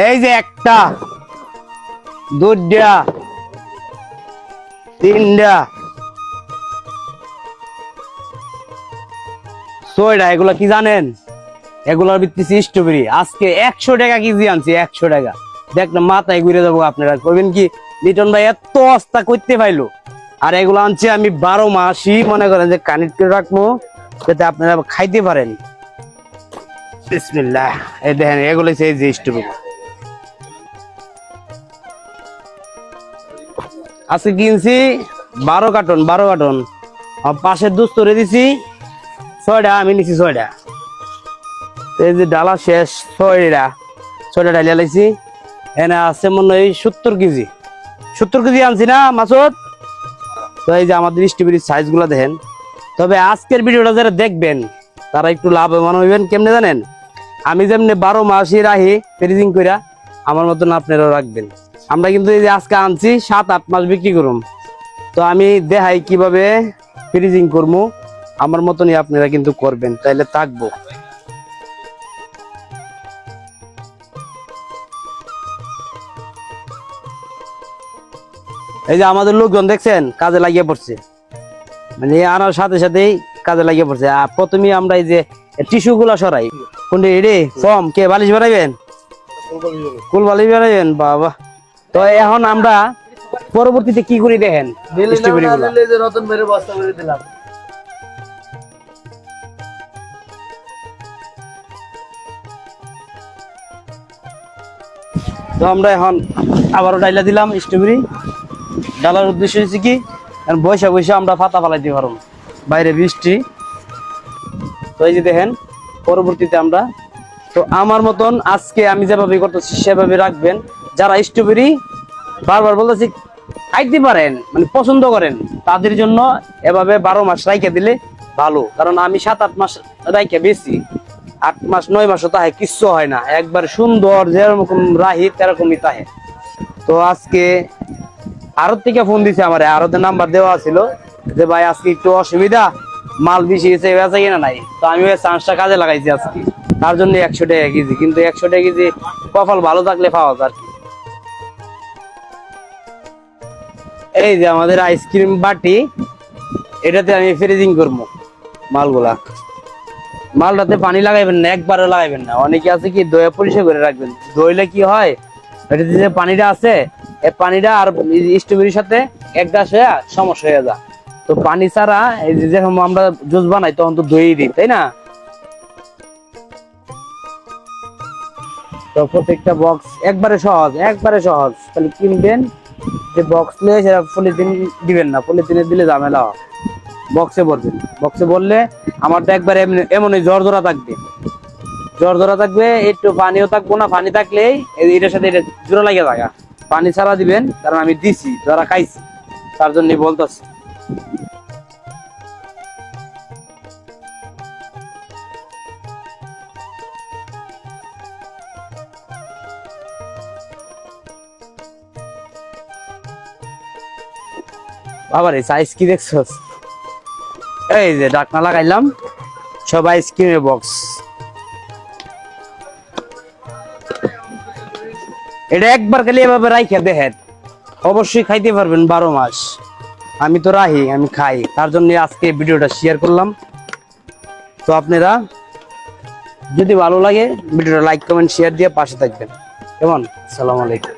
এই যে একটা, দুইটা, তিনটা, ছয়টা। এগুলা কি জানেন? এগুলার ভিত্তি স্ট্রবেরি। আজকে 100 টাকা কেজি আনছি, 100 টাকা। দেখ না, মাথায় ঘুরে যাবো। আপনারা কইবেন কি লিটন ভাই এত অস্তা করতে পাইলো? আর এগুলো আনছি আমি 12 মাসই, মনে করেন যে কানেক্ট করে রাখবো, যাতে আপনারা খাইতে পারেন। বিসমিল্লাহ। এই দেখেন, এগুলো সেই যে স্ট্রবেরি। আজকে কিনছি 12 কার্টন, 12 কার্টন। পাশের দোস্তরে দিছি 6টা, আমি নিছি 6টা। এই যে ডালা শেষ, 6টা ডালিয়া লাইছি। এনে আছে মনে হয় 70 কেজি, 70 কেজি আনছি না মাসুদ? তো এই যে আমাদের স্ট্রবেরির সাইজ গুলা দেখেন। তবে আজকের ভিডিওটা যারা দেখবেন তারা একটু লাভবান হইবেন। কেমনে জানেন? আমি যেমনি 12 মাসই রাখি ফ্রিজিং কইরা, আমার মতন আপনারাও রাখবেন। আমরা কিন্তু এই যে আজকে আনছি 7-8 মাস বিক্রি করুম। তো আমি দেখাই কিভাবে ফ্রিজিং করবো, আমার মতনই আপনারা কিন্তু করবেন, তাইলে থাকবো। এই যে আমাদের লোকজন দেখছেন কাজে লাগিয়ে পড়ছে, মানে আনার সাথে সাথেই কাজে লাগিয়ে পড়ছে। আর প্রথমে আমরা এই যে টিস্যু গুলা সরাই। কোনটা রে ফর্ম কে বালিশ বানাইবেন? কুল বালিশ বানাইবেন, বাবা। তো এখন আমরা পরবর্তীতে কি করি দেখেন। রতন ভাইয়ের বস্তা করে দিলাম। তো আমরা এখন আবারও ডাইলা দিলাম স্ট্রবেরি। ডালার উদ্দেশ্য হচ্ছে কি, বৈশা বৈশা আমরা পাতা ফালাইতে পারবো, বাইরে বৃষ্টি। তো এই যে দেখেন, পরবর্তীতে আমরা, তো আমার মতন আজকে আমি যেভাবে করতেছি সেভাবে রাখবেন। যারা স্ট্রবেরি বারবার বলতেছি খাইতে পারেন, মানে পছন্দ করেন, তাদের জন্য এভাবে 12 মাস রাইখে দিলে ভালো। কারণ আমি 7-8 মাস রাইখে বেশি, 8 মাস 9 মাসও তাহে কিচ্ছু হয় না, একবার সুন্দর যেরকম রাহি তেরকমই তাহে। তো আজকে আরত থেকে ফোন দিছে আমার, আরতের নাম্বার দেওয়া ছিল যে ভাই আজকে একটু অসুবিধা, মাল বেশি এসে বেচা কিনা নাই। তো আমি ওই চান্সটা কাজে লাগাইছি আজকে, তার জন্য 100 টাকা কেজি। কিন্তু 100 টাকা কেজি কপাল ভালো থাকলে পাওয়া যায় আর কি। এই যে আমাদের আইসক্রিম বাটি, এটাতে আমি ফ্রিজিং করবো মালগুলা। মালটাতে পানি লাগাইবেন না, একবারও লাগাইবেন না। অনেকে আছে কি দইয়ে পরিষ্কার করে রাখবেন, দইলে কি হয়, এটাতে যে পানিটা আছে, এই পানিটা আর স্ট্রবেরির সাথে এক গাছ হয়ে সমস্যা হয়ে যায়। তো পানি ছাড়া এই যে যখন আমরা জুস বানাই তখন তো দই দিই, তাই না? তো প্রত্যেকটা বক্স একবারে সহজ, একবারে সহজ। তাহলে কিনবেন যে বক্স নিয়ে, সেটা পলিথিন দিবেন না, পলিথিনে দিলে ঝামেলা হয়। বক্সে ভরবেন, বক্সে ভরলে আমারটা একবারে এমনই জর্জরা থাকবে, জর্জরা থাকবে, একটু পানিও থাকবো না। পানি থাকলেই এটার সাথে এটা জোড়া লাগিয়ে থাকা। পানি ছাড়া দিবেন, কারণ আমি দিছি, যারা খাইছি তার জন্যই বলতেছি। বাবার এই সাইজ কি দেখছস? এই যে ঢাকনা লাগাইলাম, সব আইসক্রিমের বক্স। এটা একবার খালি এভাবে রাইখে দেখেন, অবশ্যই খাইতে পারবেন 12 মাস। আমি তো রাহি, আমি খাই, তার জন্য আজকে ভিডিওটা শেয়ার করলাম। তো আপনারা যদি ভালো লাগে ভিডিওটা লাইক কমেন্ট শেয়ার দিয়ে পাশে থাকবেন। কেমন? আসসালামু আলাইকুম।